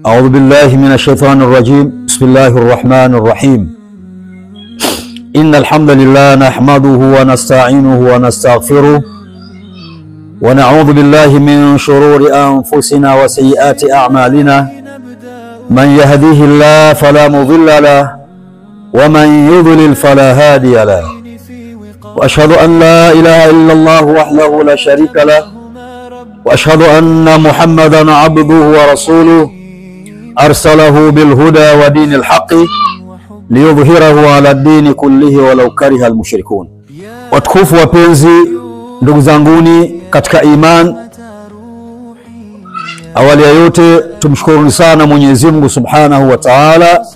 أعوذ بالله من الشيطان الرجيم. بسم الله الرحمن الرحيم. إن الحمد لله نحمده ونستعينه ونستغفره ونعوذ بالله من شرور أنفسنا وسيئات أعمالنا. من يهديه الله فلا مضل له ومن يضلل فلا هادي له. وأشهد أن لا إله إلا الله وحده لا شريك له وأشهد أن محمدا عبده ورسوله أرسله بالهدى ودين الحق ليظهره على الدين كله ولو كره المشركون. Watukufu wapenzi, ndugu zanguni katika iman, awali ya yote tumshukuru sana Mwenyezi Mungu Subhanahu wa Ta'ala,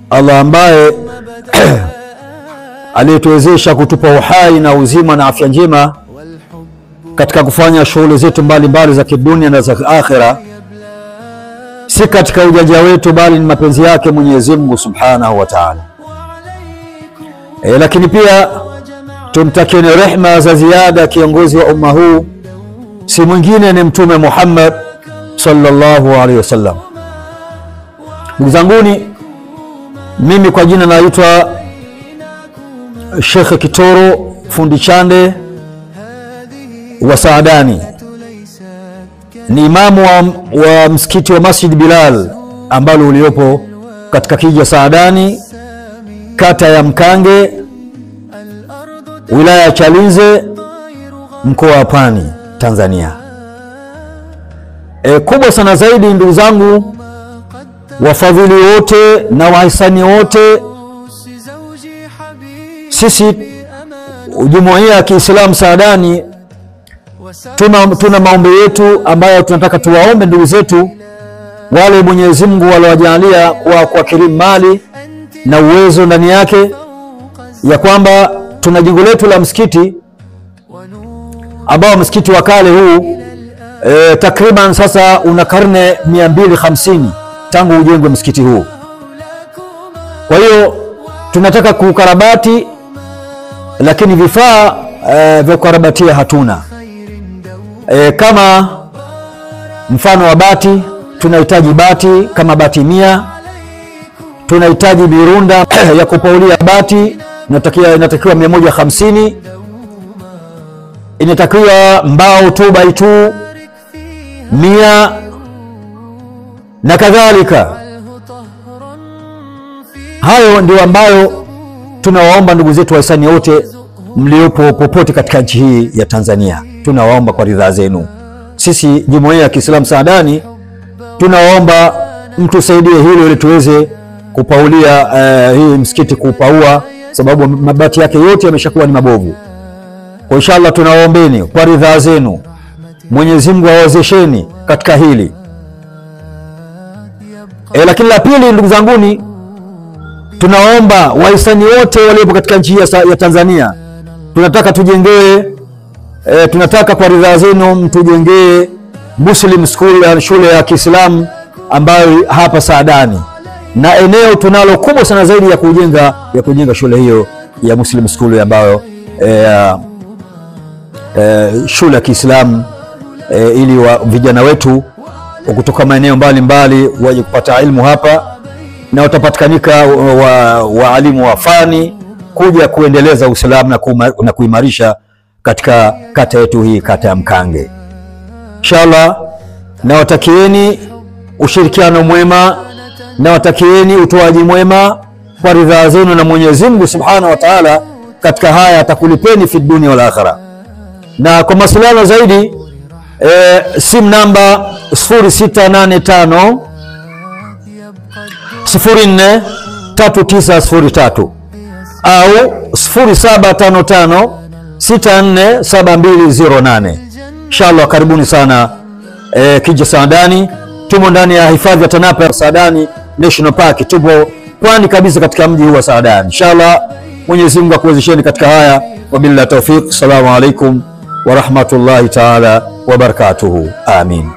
Allah ambaye aliyetuwezesha kutupa uhai na uzima na afya njema katika kufanya shughuli zetu mbalimbali za kidunia na za akhera, si katika ujanja wetu bali ni mapenzi yake Mwenyezi Mungu Subhanahu wa Ta'ala. Lakini pia tumtakie rehema za ziada kiongozi wa umma huu, si mwingine ni Mtume Muhammad sallallahu alaihi wasallam. Ndugu zanguni, mimi kwa jina naitwa Sheikh Kitoro Fundi Chande wa Saadani, ni imamu wa msikiti wa Masjid Bilal ambalo uliopo katika kijiji cha Saadani, kata ya Mkange, wilaya ya Chalinze, mkoa wa Pwani, Tanzania. Kubwa sana zaidi, ndugu zangu, wafadhili wote na wahisani wote, sisi jumuiya ya Kiislamu Saadani tuna maombi yetu ambayo tunataka tuwaombe ndugu zetu wale Mwenyezi Mungu waliowajalia kwa kirimu mali na uwezo ndani yake, ya kwamba tuna jengo letu la msikiti ambao msikiti wa kale huu takriban sasa una karne 250 tangu ujengwe msikiti huu. Kwa hiyo tunataka kukarabati, lakini vifaa vya kukarabatia hatuna. Kama mfano wa bati, tunahitaji bati kama bati 100. Tunahitaji birunda ya kupaulia bati, inatakiwa 150. Inatakiwa mbao 2x2 100 na kadhalika. Hayo ndio ambayo tunawaomba ndugu zetu wahisani wote mliopo popote katika nchi hii ya Tanzania. Tunawaomba kwa ridhaa zenu, sisi jumuiya ya Kiislamu Saadani tunawaomba mtusaidie hilo ili tuweze kupaulia hii msikiti, kupaua, sababu mabati yake yote yameshakuwa ni mabovu. Kwa inshallah tunawaombeni kwa ridhaa zenu, Mwenyezi Mungu awawezesheni katika hili. Lakini la pili, ndugu zanguni, tunaomba wahisani wote waliopo katika nchi ya Tanzania, tunataka tujengee, tunataka kwa ridhaa zenu mtujengee Muslim School, shule ya Kiislamu ambayo hapa Saadani, na eneo tunalo kubwa sana zaidi ya kujenga shule hiyo ya Muslim School ambayo shule ya Kiislamu, ili vijana wetu kutoka maeneo mbalimbali waje kupata elimu hapa, na utapatikanika waalimu wa fani kuja kuendeleza Uislamu na kuimarisha katika kata yetu hii, kata ya Mkange. Inshallah nawatakieni ushirikiano mwema, nawatakieni utoaji mwema kwa ridhaa zenu, na Mwenyezi Mungu Subhanahu wa Ta'ala katika haya atakulipeni fi dunia wal akhirah. Na kwa mawasiliano zaidi, simu namba 0685 04 3903 au 0755 64 7208. Inshallah karibuni sana kija Saadani. Tumo ndani ya hifadhi ya Tanapa ya Saadani National Park, tupo pwani kabisa katika mji huu wa Saadani. Inshallah Mwenyezi Mungu akuwezesheni katika haya. Wabillahi tawfiq. Assalamu alaikum wa rahmatullahi ta'ala wa barakatuhu. Amin.